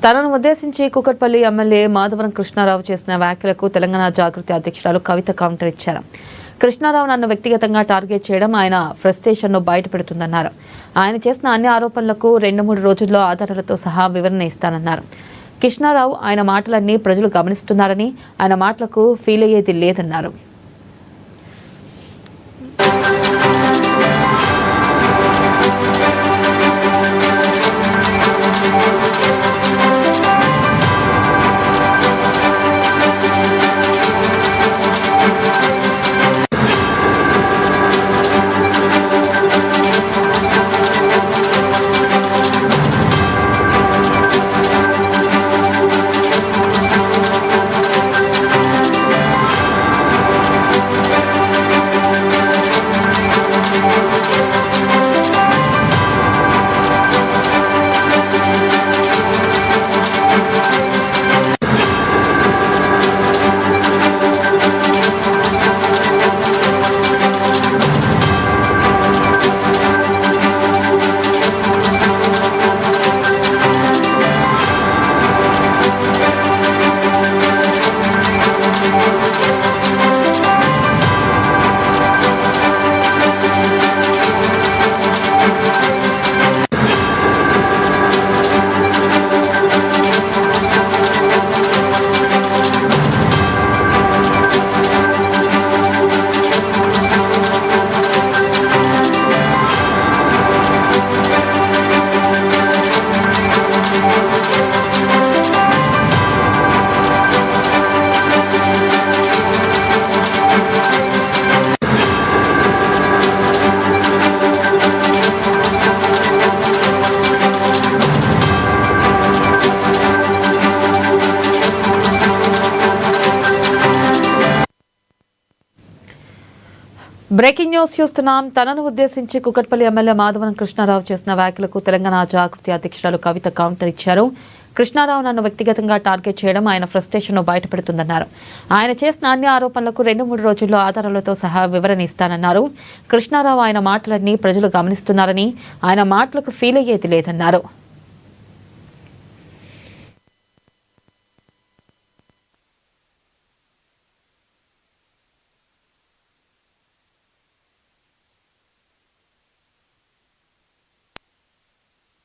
తనను ఉద్దేశించి కూకట్పల్లి ఎమ్మెల్యే మాధవరం కృష్ణారావు చేసిన వ్యాఖ్యలకు తెలంగాణ జాగృతి అధ్యక్షురాలు కవిత కౌంటర్ ఇచ్చారు. కృష్ణారావు నన్ను వ్యక్తిగతంగా టార్గెట్ చేయడం ఆయన ఫ్రస్ట్రేషన్ను బయటపెడుతుందన్నారు. ఆయన చేసిన అన్ని ఆరోపణలకు 2-3 రోజుల్లో ఆధారాలతో సహా వివరణ ఇస్తానన్నారు. కృష్ణారావు ఆయన మాటలన్నీ ప్రజలు గమనిస్తున్నారని, ఆయన మాటలకు ఫీల్ అయ్యేది లేదన్నారు. బ్రేకింగ్ న్యూస్ చూస్తున్నాం. తనను ఉద్దేశించి కూకట్పల్లి ఎమ్మెల్యే మాధవరం కృష్ణారావు చేసిన వ్యాఖ్యలకు తెలంగాణ జాగృతి అధ్యక్షురాలు కవిత కౌంటర్ ఇచ్చారు. కృష్ణారావు నన్ను వ్యక్తిగతంగా టార్గెట్ చేయడం ఆయన ఫ్రస్ట్రేషన్ను బయటపెడుతుందన్నారు. ఆయన చేసిన అన్ని ఆరోపణలకు 2-3 రోజుల్లో ఆధారాలతో సహా వివరణ ఇస్తానన్నారు. కృష్ణారావు ఆయన మాటలన్నీ ప్రజలు గమనిస్తున్నారని, ఆయన మాటలకు ఫీల్ అయ్యేది లేదన్నారు.